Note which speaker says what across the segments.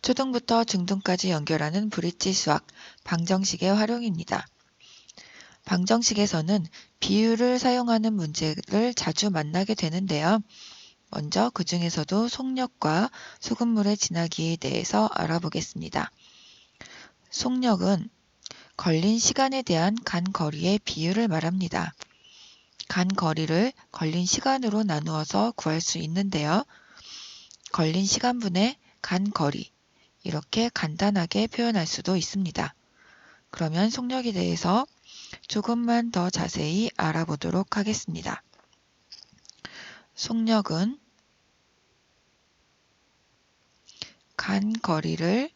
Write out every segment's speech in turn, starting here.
Speaker 1: 초등부터 중등까지 연결하는 브릿지 수학, 방정식의 활용입니다. 방정식에서는 비율을 사용하는 문제를 자주 만나게 되는데요. 먼저 그 중에서도 속력과 소금물의 진하기에 대해서 알아보겠습니다. 속력은 걸린 시간에 대한 간 거리의 비율을 말합니다. 간 거리를 걸린 시간으로 나누어서 구할 수 있는데요. 걸린 시간분의 간 거리, 이렇게 간단하게 표현할 수도 있습니다. 그러면 속력에 대해서 조금만 더 자세히 알아보도록 하겠습니다. 속력은 간 거리를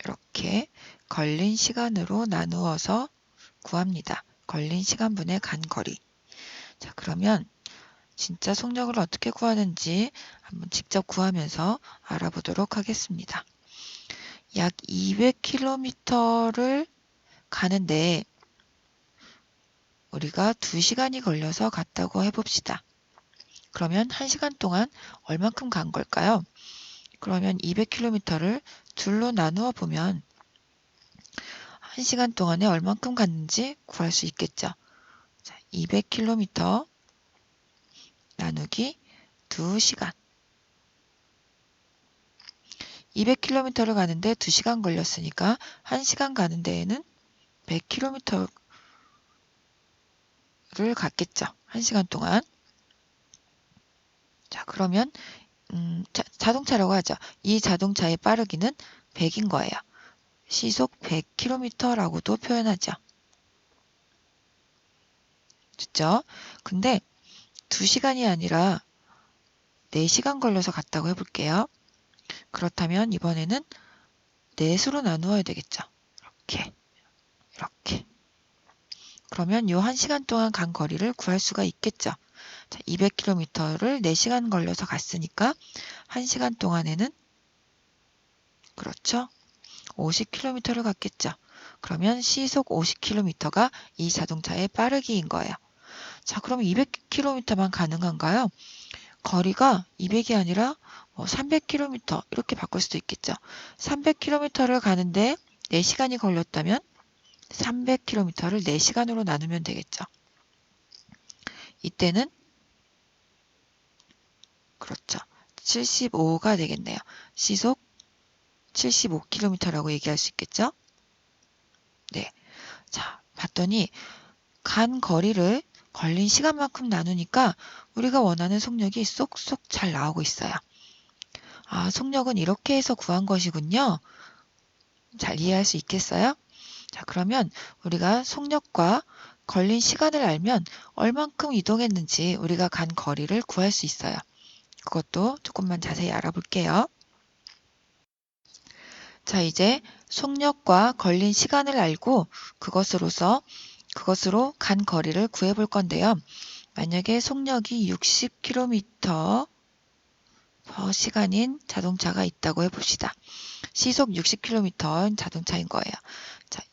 Speaker 1: 이렇게 걸린 시간으로 나누어서 구합니다. 걸린 시간분의 간 거리. 자, 그러면 진짜 속력을 어떻게 구하는지 한번 직접 구하면서 알아보도록 하겠습니다. 약 200km를 가는데 우리가 2시간이 걸려서 갔다고 해봅시다. 그러면 1시간 동안 얼만큼 간 걸까요? 그러면 200km를 둘로 나누어 보면 1시간 동안에 얼만큼 갔는지 구할 수 있겠죠. 자, 200km 나누기 2시간. 200km를 가는데 2시간 걸렸으니까 1시간 가는 데에는 100km를 갔겠죠. 1시간 동안. 자, 그러면 자동차라고 하죠. 이 자동차의 빠르기는 100인 거예요. 시속 100km라고도 표현하죠. 됐죠? 근데 2시간이 아니라 4시간 걸려서 갔다고 해볼게요. 그렇다면 이번에는 4수로 나누어야 되겠죠. 이렇게. 그러면 이 1시간 동안 간 거리를 구할 수가 있겠죠. 자, 200km를 4시간 걸려서 갔으니까 1시간 동안에는 그렇죠. 50km를 갔겠죠. 그러면 시속 50km가 이 자동차의 빠르기인 거예요. 자, 그럼 200km만 가능한가요? 거리가 200이 아니라 300km 이렇게 바꿀 수도 있겠죠. 300km를 가는데 4시간이 걸렸다면 300km를 4시간으로 나누면 되겠죠. 이때는 그렇죠. 75가 되겠네요. 시속 75km라고 얘기할 수 있겠죠. 네. 자, 봤더니 간 거리를 걸린 시간만큼 나누니까 우리가 원하는 속력이 쏙쏙 잘 나오고 있어요. 아, 속력은 이렇게 해서 구한 것이군요. 잘 이해할 수 있겠어요? 자, 그러면 우리가 속력과 걸린 시간을 알면 얼만큼 이동했는지 우리가 간 거리를 구할 수 있어요. 그것도 조금만 자세히 알아볼게요. 자, 이제 속력과 걸린 시간을 알고 그것으로 간 거리를 구해볼 건데요. 만약에 속력이 60km 시간인 자동차가 있다고 해봅시다. 시속 60km인 자동차인 거예요. 자,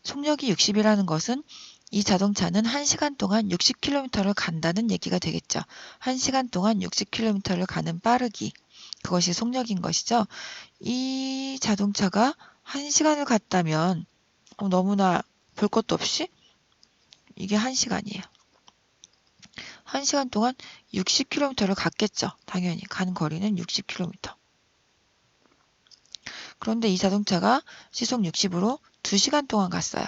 Speaker 1: 속력이 60이라는 것은 이 자동차는 1시간 동안 60km를 간다는 얘기가 되겠죠. 1시간 동안 60km를 가는 빠르기. 그것이 속력인 것이죠. 이 자동차가 1시간을 갔다면 너무나 볼 것도 없이 이게 1시간이에요. 1시간 동안 60km를 갔겠죠. 당연히 가는 거리는 60km. 그런데 이 자동차가 시속 60으로 2시간 동안 갔어요.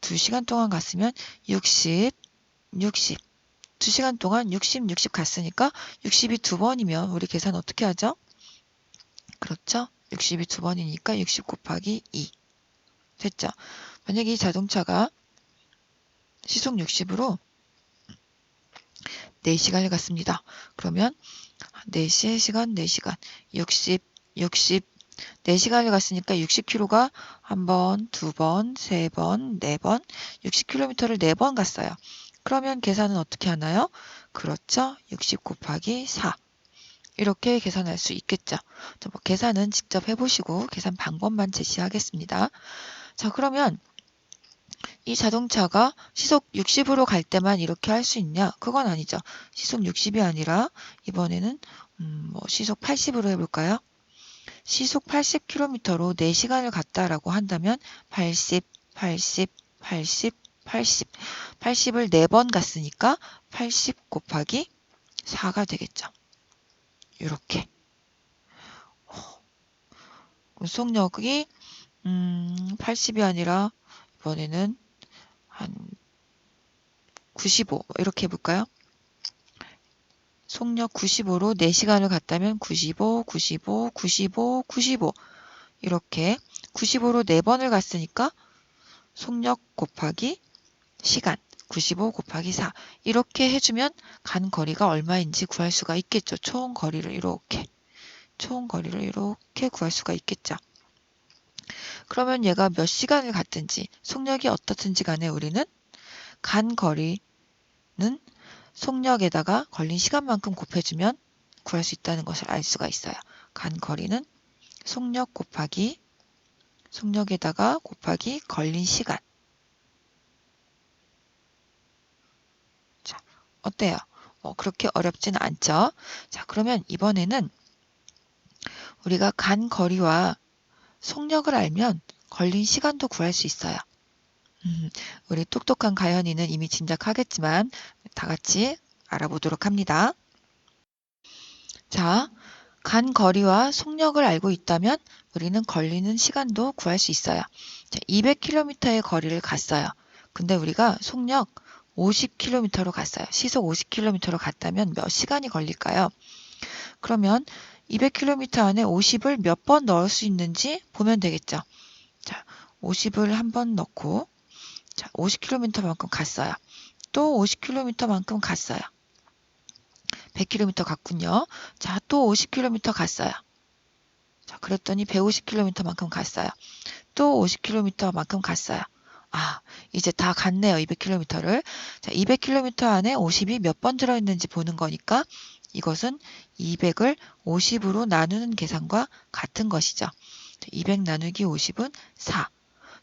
Speaker 1: 2시간 동안 갔으면 60, 60. 2시간 동안 60, 60 갔으니까 60이 2번이면 우리 계산 어떻게 하죠? 그렇죠? 60이 2번이니까 60 곱하기 2. 됐죠? 만약에 이 자동차가 시속 60으로 4시간을 갔습니다. 그러면 4시의 시간, 4시간, 60, 60, 4시간을 갔으니까 60km가 한 번, 두 번, 세 번, 네 번, 60km를 4번 갔어요. 그러면 계산은 어떻게 하나요? 그렇죠. 60 곱하기 4. 이렇게 계산할 수 있겠죠. 계산은 직접 해보시고 계산 방법만 제시하겠습니다. 자, 그러면 이 자동차가 시속 60으로 갈 때만 이렇게 할 수 있냐? 그건 아니죠. 시속 60이 아니라 이번에는 시속 80으로 해볼까요? 시속 80km로 4시간을 갔다라고 한다면 80, 80, 80, 80, 80을 4번 갔으니까 80 곱하기 4가 되겠죠. 이렇게. 속력이 80이 아니라 이번에는 한 95 이렇게 해볼까요? 속력 95로 4시간을 갔다면 95, 95, 95, 95 이렇게 95로 4번을 갔으니까 속력 곱하기 시간 95 곱하기 4 이렇게 해주면 간 거리가 얼마인지 구할 수가 있겠죠. 총 거리를 이렇게 구할 수가 있겠죠. 그러면 얘가 몇 시간을 갔든지 속력이 어떻든지 간에 우리는 간 거리는 속력에다가 걸린 시간만큼 곱해주면 구할 수 있다는 것을 알 수가 있어요. 간 거리는 속력 곱하기 속력에다가 곱하기 걸린 시간. 자, 어때요? 그렇게 어렵지는 않죠? 자, 그러면 이번에는 우리가 간 거리와 속력을 알면 걸린 시간도 구할 수 있어요. 우리 똑똑한 가연이는 이미 짐작하겠지만 다 같이 알아보도록 합니다. 자, 간 거리와 속력을 알고 있다면 우리는 걸리는 시간도 구할 수 있어요. 자, 200km의 거리를 갔어요. 근데 우리가 속력 50km로 갔어요. 시속 50km로 갔다면 몇 시간이 걸릴까요? 그러면 200km 안에 50을 몇 번 넣을 수 있는지 보면 되겠죠. 자, 50을 한 번 넣고 자, 50km만큼 갔어요. 또 50km만큼 갔어요. 100km 갔군요. 자, 또 50km 갔어요. 자, 그랬더니 150km만큼 갔어요. 또 50km만큼 갔어요. 아, 이제 다 갔네요. 200km를. 자, 200km 안에 50이 몇 번 들어있는지 보는 거니까 이것은 200을 50으로 나누는 계산과 같은 것이죠. 200 나누기 50은 4.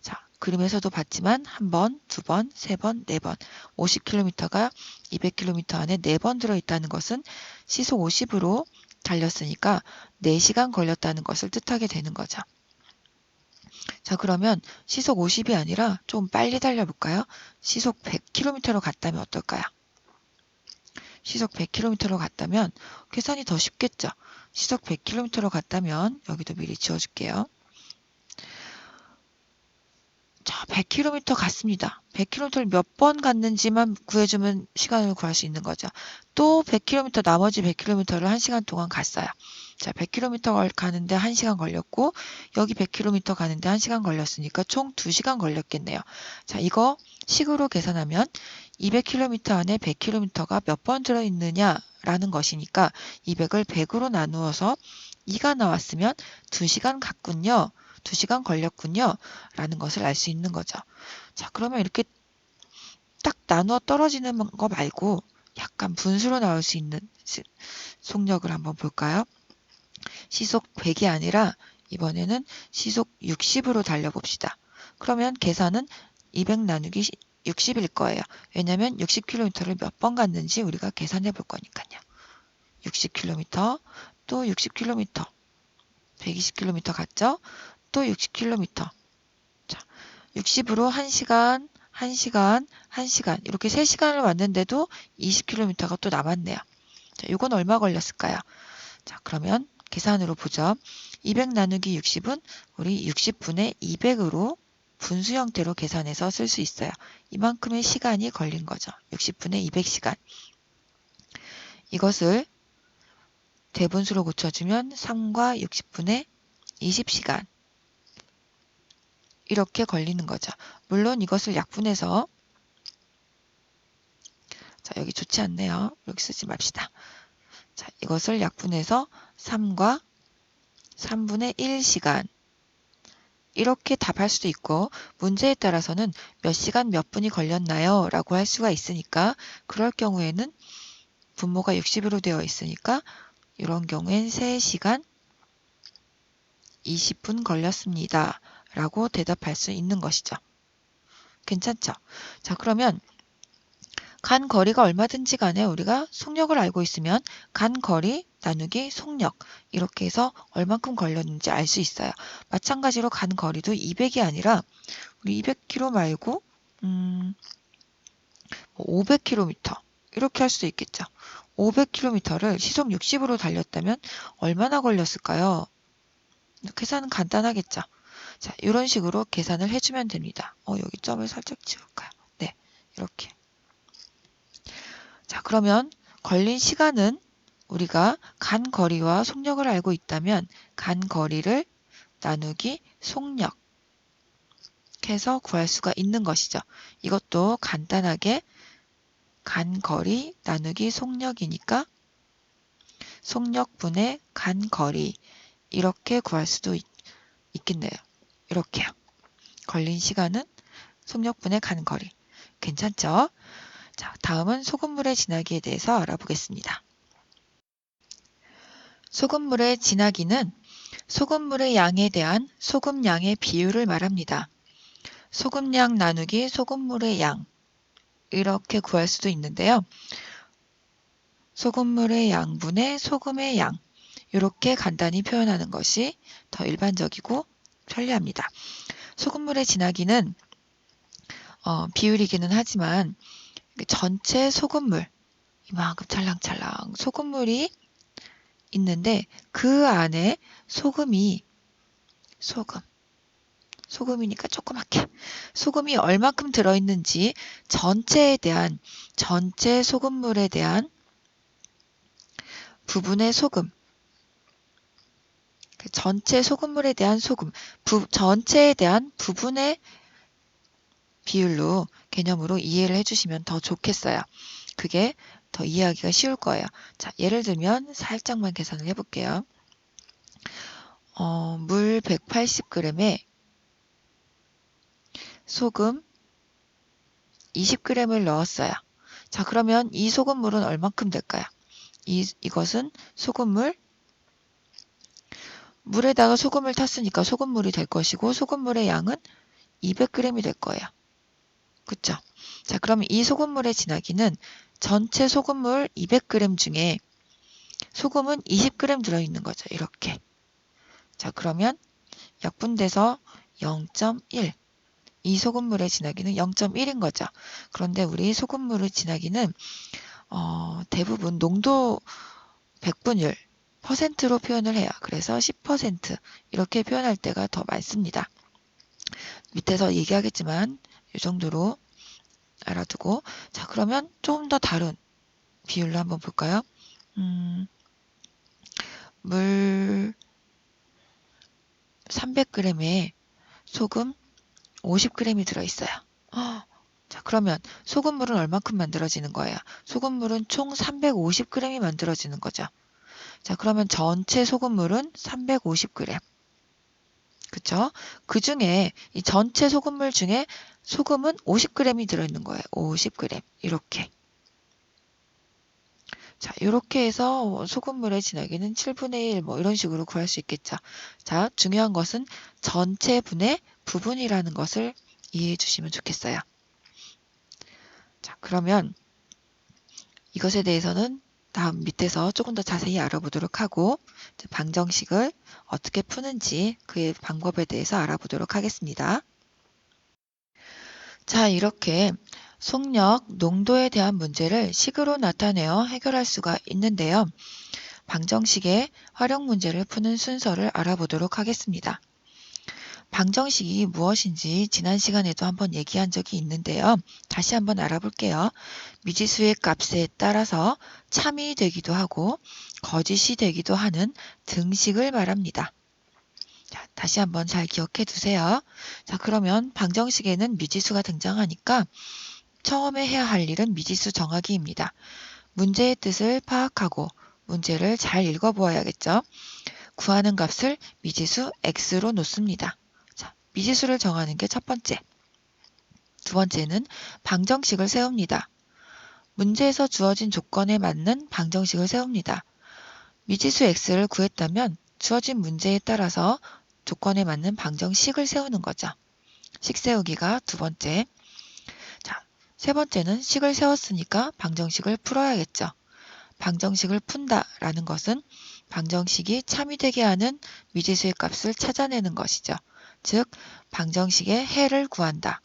Speaker 1: 자, 그림에서도 봤지만 한 번, 두 번, 세 번, 네 번. 50km가 200km 안에 4번 들어있다는 것은 시속 50으로 달렸으니까 4시간 걸렸다는 것을 뜻하게 되는 거죠. 자, 그러면 시속 50이 아니라 좀 빨리 달려볼까요? 시속 100km로 갔다면 어떨까요? 시속 100km로 갔다면 계산이 더 쉽겠죠? 시속 100km로 갔다면 여기도 미리 지워줄게요. 자, 100km 갔습니다. 100km를 몇 번 갔는지만 구해주면 시간을 구할 수 있는 거죠. 또 100km 나머지 100km를 1시간 동안 갔어요. 자, 100km 가는데 1시간 걸렸고 여기 100km 가는데 1시간 걸렸으니까 총 2시간 걸렸겠네요. 자, 이거 식으로 계산하면 200km 안에 100km가 몇 번 들어있느냐라는 것이니까 200을 100으로 나누어서 2가 나왔으면 2시간 갔군요. 2시간 걸렸군요. 라는 것을 알 수 있는 거죠. 자, 그러면 이렇게 딱 나누어 떨어지는 거 말고 약간 분수로 나올 수 있는 속력을 한번 볼까요? 시속 100이 아니라 이번에는 시속 60으로 달려봅시다. 그러면 계산은 200 나누기 60일 거예요. 왜냐하면 60km를 몇 번 갔는지 우리가 계산해 볼 거니까요. 60km, 또 60km, 120km 갔죠? 또 60km. 자, 60으로 1시간, 1시간, 1시간 이렇게 3시간을 왔는데도 20km가 또 남았네요. 자, 이건 얼마 걸렸을까요? 자, 그러면 계산으로 보죠. 200 나누기 60은 우리 60분의 200으로 분수 형태로 계산해서 쓸 수 있어요. 이만큼의 시간이 걸린 거죠. 60분의 200시간. 이것을 대분수로 고쳐주면 3과 60분의 20시간. 이렇게 걸리는 거죠. 물론 이것을 약분해서 자, 여기 좋지 않네요. 여기 쓰지 맙시다. 자, 이것을 약분해서 3과 3분의 1시간 이렇게 답할 수도 있고 문제에 따라서는 몇 시간 몇 분이 걸렸나요? 라고 할 수가 있으니까 그럴 경우에는 분모가 60으로 되어 있으니까 이런 경우엔 3시간 20분 걸렸습니다. 라고 대답할 수 있는 것이죠. 괜찮죠? 자, 그러면 간 거리가 얼마든지 간에 우리가 속력을 알고 있으면 간 거리 나누기 속력 이렇게 해서 얼만큼 걸렸는지 알 수 있어요. 마찬가지로 간 거리도 200이 아니라 우리 200km 말고 500km 이렇게 할 수도 있겠죠. 500km를 시속 60으로 달렸다면 얼마나 걸렸을까요? 계산은 간단하겠죠. 자, 이런 식으로 계산을 해주면 됩니다. 여기 점을 살짝 지울까요? 네, 이렇게. 자, 그러면 걸린 시간은 우리가 간 거리와 속력을 알고 있다면 간 거리를 나누기 속력 해서 구할 수가 있는 것이죠. 이것도 간단하게 간 거리 나누기 속력이니까 속력분의 간 거리 이렇게 구할 수도 있겠네요. 이렇게요. 걸린 시간은 속력분의 간 거리. 괜찮죠? 자, 다음은 소금물의 진하기에 대해서 알아보겠습니다. 소금물의 진하기는 소금물의 양에 대한 소금량의 비율을 말합니다. 소금량 나누기 소금물의 양 이렇게 구할 수도 있는데요. 소금물의 양분의 소금의 양 이렇게 간단히 표현하는 것이 더 일반적이고 편리합니다. 소금물의 진하기는 비율이기는 하지만 전체 소금물 이만큼 찰랑찰랑 소금물이 있는데 그 안에 소금이니까 조그맣게 소금이 얼마큼 들어있는지 전체 소금물에 대한 부분의 소금 전체 소금물에 대한 전체에 대한 부분의 비율로 개념으로 이해를 해주시면 더 좋겠어요. 그게 더 이해하기가 쉬울 거예요. 자, 예를 들면 살짝만 계산을 해볼게요. 물 180g에 소금 20g을 넣었어요. 자, 그러면 이 소금물은 얼만큼 될까요? 이것은 물에다가 소금을 탔으니까 소금물이 될 것이고 소금물의 양은 200g이 될 거예요. 그쵸? 자, 그러면 이 소금물의 진하기는 전체 소금물 200g 중에 소금은 20g 들어있는 거죠. 이렇게. 자, 그러면 약분돼서 0.1. 이 소금물의 진하기는 0.1인 거죠. 그런데 우리 소금물의 진하기는 대부분 농도 백분율 퍼센트로 표현을 해요. 그래서 10% 이렇게 표현할 때가 더 많습니다. 밑에서 얘기하겠지만 이 정도로 알아두고 자, 그러면 좀 더 다른 비율로 한번 볼까요? 물 300g에 소금 50g이 들어있어요. 자, 그러면 소금물은 얼만큼 만들어지는 거예요? 소금물은 총 350g이 만들어지는 거죠. 자, 그러면 전체 소금물은 350g. 그쵸? 그 중에 이 전체 소금물 중에 소금은 50g이 들어있는 거예요. 50g. 이렇게. 자, 이렇게 해서 소금물의 진하기는 7분의 1 뭐 이런 식으로 구할 수 있겠죠. 자, 중요한 것은 전체 분의 부분이라는 것을 이해해 주시면 좋겠어요. 자, 그러면 이것에 대해서는 다음 밑에서 조금 더 자세히 알아보도록 하고 방정식을 어떻게 푸는지 그의 방법에 대해서 알아보도록 하겠습니다. 자, 이렇게 속력, 농도에 대한 문제를 식으로 나타내어 해결할 수가 있는데요. 방정식의 활용 문제를 푸는 순서를 알아보도록 하겠습니다. 방정식이 무엇인지 지난 시간에도 한번 얘기한 적이 있는데요. 다시 한번 알아볼게요. 미지수의 값에 따라서 참이 되기도 하고 거짓이 되기도 하는 등식을 말합니다. 자, 다시 한번 잘 기억해 두세요. 자, 그러면 방정식에는 미지수가 등장하니까 처음에 해야 할 일은 미지수 정하기입니다. 문제의 뜻을 파악하고 문제를 잘 읽어보아야겠죠. 구하는 값을 미지수 x로 놓습니다. 자, 미지수를 정하는 게 첫 번째. 두 번째는 방정식을 세웁니다. 문제에서 주어진 조건에 맞는 방정식을 세웁니다. 미지수 x를 구했다면 주어진 문제에 따라서 조건에 맞는 방정식을 세우는 거죠. 식 세우기가 두 번째. 세 번째는 식을 세웠으니까 방정식을 풀어야겠죠. 방정식을 푼다라는 것은 방정식이 참이 되게 하는 미지수의 값을 찾아내는 것이죠. 즉, 방정식의 해를 구한다.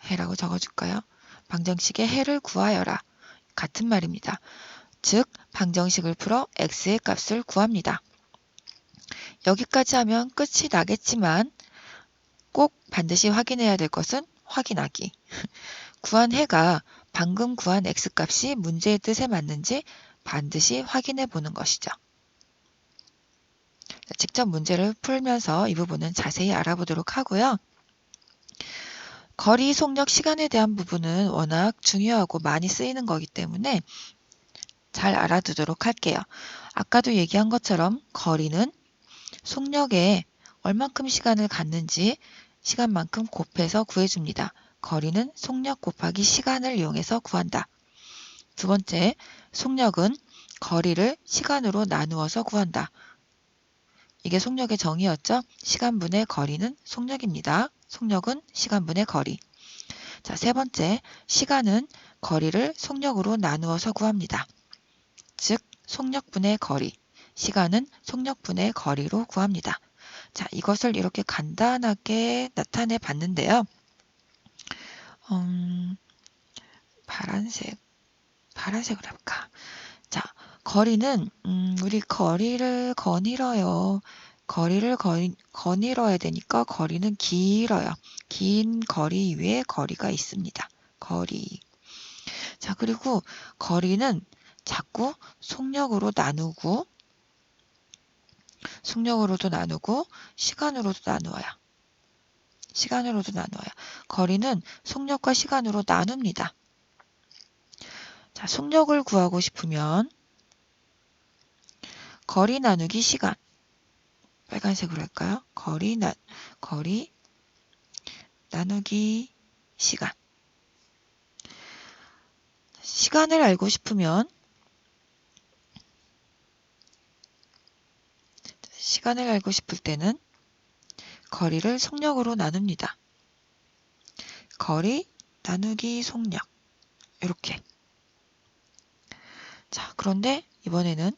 Speaker 1: 해라고 적어줄까요? 방정식의 해를 구하여라. 같은 말입니다. 즉, 방정식을 풀어 x의 값을 구합니다. 여기까지 하면 끝이 나겠지만 꼭 반드시 확인해야 될 것은 확인하기. 구한 해가 방금 구한 x값이 문제의 뜻에 맞는지 반드시 확인해 보는 것이죠. 직접 문제를 풀면서 이 부분은 자세히 알아보도록 하고요. 거리, 속력, 시간에 대한 부분은 워낙 중요하고 많이 쓰이는 거기 때문에 잘 알아두도록 할게요. 아까도 얘기한 것처럼 거리는 속력에 얼만큼 시간을 갔는지 시간만큼 곱해서 구해줍니다. 거리는 속력 곱하기 시간을 이용해서 구한다. 두 번째, 속력은 거리를 시간으로 나누어서 구한다. 이게 속력의 정의였죠? 시간분의 거리는 속력입니다. 속력은 시간분의 거리. 자, 세 번째, 시간은 거리를 속력으로 나누어서 구합니다. 즉, 속력분의 거리. 시간은 속력분의 거리로 구합니다. 자, 이것을 이렇게 간단하게 나타내 봤는데요. 파란색으로 해볼까? 자, 거리는 우리 거리를 거닐어요. 거리를 거닐어야 되니까 거리는 길어요. 긴 거리 위에 거리가 있습니다. 거리. 자, 그리고 거리는 자꾸 속력으로도 나누고 시간으로도 나누어요. 거리는 속력과 시간으로 나눕니다. 자, 속력을 구하고 싶으면 거리 나누기 시간. 빨간색으로 할까요? 거리 나누기 시간. 시간을 알고 싶으면 시간을 알고 싶을 때는 거리를 속력으로 나눕니다. 거리 나누기 속력. 이렇게. 자, 그런데 이번에는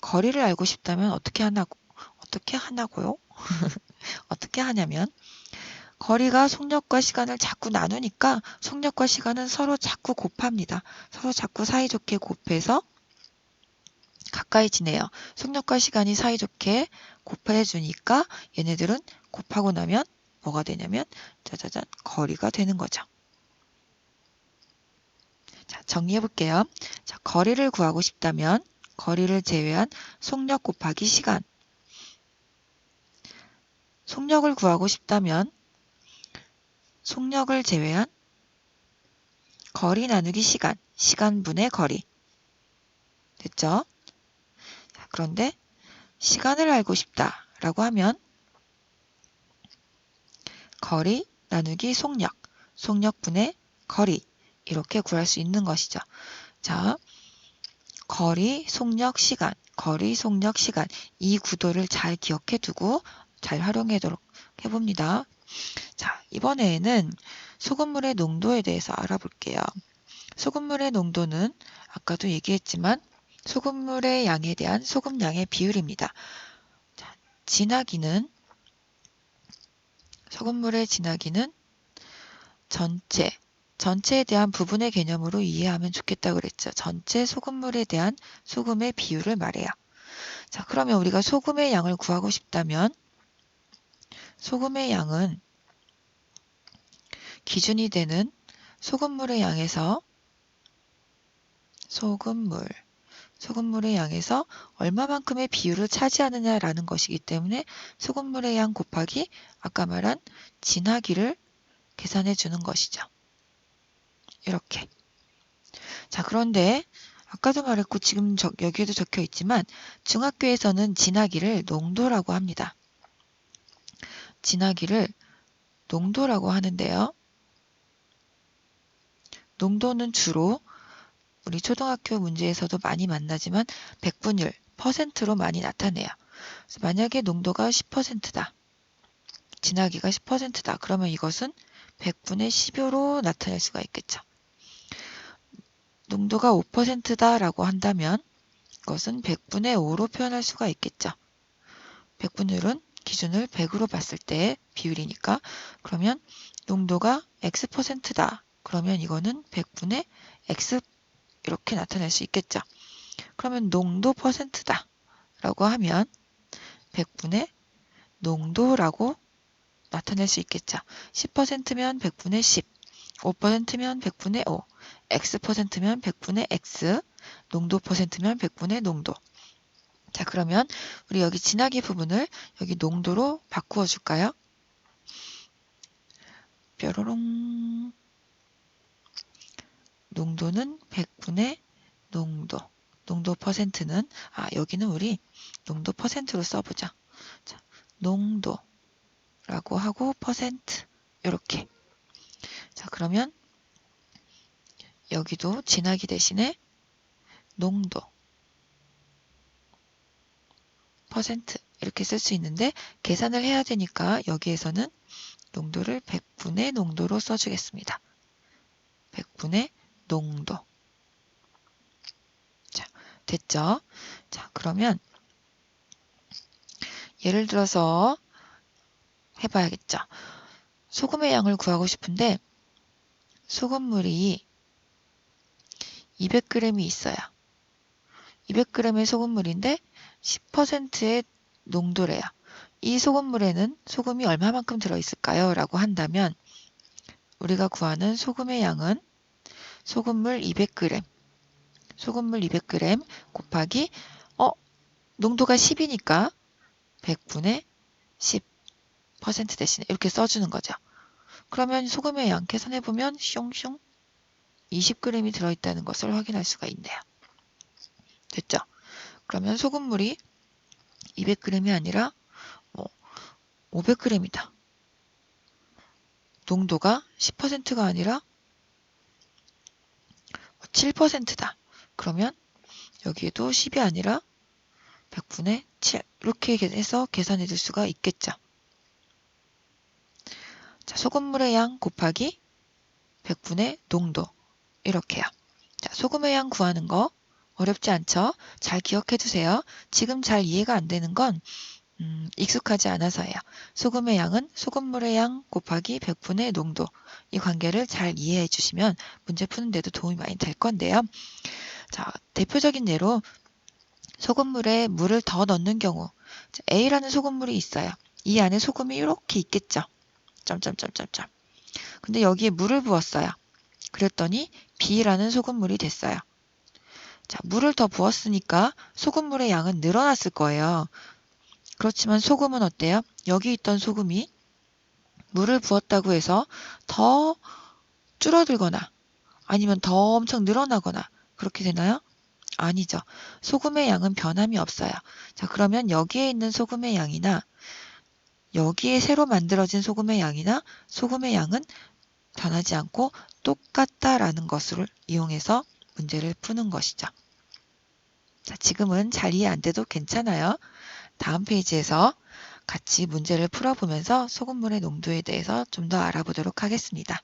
Speaker 1: 거리를 알고 싶다면 어떻게 하냐고요? 어떻게 하냐면 거리가 속력과 시간을 자꾸 나누니까 속력과 시간은 서로 자꾸 곱합니다. 서로 자꾸 사이좋게 곱해서 가까이 지내요. 속력과 시간이 사이좋게 곱해주니까 얘네들은 곱하고 나면 뭐가 되냐면 짜자잔 거리가 되는 거죠. 자, 정리해 볼게요. 자, 거리를 구하고 싶다면 거리를 제외한 속력 곱하기 시간. 속력을 구하고 싶다면 속력을 제외한 거리 나누기 시간, 시간분의 거리. 됐죠? 자, 그런데 시간을 알고 싶다라고 하면 거리 나누기 속력, 속력분의 거리 이렇게 구할 수 있는 것이죠. 자, 거리, 속력, 시간, 거리, 속력, 시간 이 구도를 잘 기억해 두고 잘 활용하도록 해봅니다. 자, 이번에는 소금물의 농도에 대해서 알아볼게요. 소금물의 농도는 아까도 얘기했지만 소금물의 양에 대한 소금량의 비율입니다. 자, 소금물의 진하기는 전체에 대한 부분의 개념으로 이해하면 좋겠다고 그랬죠. 전체 소금물에 대한 소금의 비율을 말해요. 자, 그러면 우리가 소금의 양을 구하고 싶다면 소금의 양은 기준이 되는 소금물의 양에서 소금물의 양에서 얼마만큼의 비율을 차지하느냐라는 것이기 때문에 소금물의 양 곱하기 아까 말한 진하기를 계산해 주는 것이죠. 이렇게. 자, 그런데 아까도 말했고 지금 여기에도 적혀 있지만 중학교에서는 진하기를 농도라고 합니다. 진하기를 농도라고 하는데요. 농도는 주로 우리 초등학교 문제에서도 많이 만나지만 백분율, 퍼센트로 많이 나타내요. 그래서 만약에 농도가 10%다. 진하기가 10%다. 그러면 이것은 100분의 10여로 나타낼 수가 있겠죠. 농도가 5%다 라고 한다면 그것은 100분의 5로 표현할 수가 있겠죠. 백분율은 기준을 100으로 봤을 때 비율이니까 그러면 농도가 X%다. 그러면 이거는 100분의 X 이렇게 나타낼 수 있겠죠. 그러면 농도 퍼센트다 라고 하면 100분의 농도라고 나타낼 수 있겠죠. 10%면 100분의 10, 5%면 100분의 5, X%면 100분의 X, 농도 퍼센트면 100분의 농도. 자, 그러면 우리 여기 진하기 부분을 여기 농도로 바꾸어 줄까요? 뾰로롱. 농도는 100분의 농도. 농도 퍼센트는, 여기는 우리 농도 퍼센트로 써보자. 자, 농도라고 하고 퍼센트. 이렇게. 자, 그러면 여기도 진하기 대신에 농도, 퍼센트 이렇게 쓸 수 있는데 계산을 해야 되니까 여기에서는 농도를 100분의 농도로 써주겠습니다. 100분의 농도. 자, 됐죠? 자, 그러면 예를 들어서 해봐야겠죠. 소금의 양을 구하고 싶은데 소금물이 200g이 있어요. 200g의 소금물인데 10%의 농도래요. 이 소금물에는 소금이 얼마만큼 들어있을까요? 라고 한다면 우리가 구하는 소금의 양은 소금물 200g, 소금물 200g 곱하기 농도가 10이니까 100분의 10% 대신에 이렇게 써주는 거죠. 그러면 소금의 양 계산해보면 슝슝 20g이 들어있다는 것을 확인할 수가 있네요. 됐죠? 그러면 소금물이 200g이 아니라 500g이다. 농도가 10%가 아니라 7%다. 그러면 여기에도 10이 아니라 100분의 7 이렇게 해서 계산해 줄 수가 있겠죠. 자, 소금물의 양 곱하기 100분의 농도 이렇게요. 자, 소금의 양 구하는 거 어렵지 않죠? 잘 기억해 두세요. 지금 잘 이해가 안 되는 건 익숙하지 않아서예요. 소금의 양은 소금물의 양 곱하기 100분의 농도. 이 관계를 잘 이해해 주시면 문제 푸는 데도 도움이 많이 될 건데요. 자, 대표적인 예로 소금물에 물을 더 넣는 경우 A라는 소금물이 있어요. 이 안에 소금이 이렇게 있겠죠. 점점점점점. 근데 여기에 물을 부었어요. 그랬더니 B라는 소금물이 됐어요. 자, 물을 더 부었으니까 소금물의 양은 늘어났을 거예요. 그렇지만 소금은 어때요? 여기 있던 소금이 물을 부었다고 해서 더 줄어들거나 아니면 더 엄청 늘어나거나 그렇게 되나요? 아니죠. 소금의 양은 변함이 없어요. 자, 그러면 여기에 있는 소금의 양이나 여기에 새로 만들어진 소금의 양이나 소금의 양은 변하지 않고 똑같다라는 것을 이용해서 문제를 푸는 것이죠. 자, 지금은 잘 이해 안 돼도 괜찮아요. 다음 페이지에서 같이 문제를 풀어보면서 소금물의 농도에 대해서 좀 더 알아보도록 하겠습니다.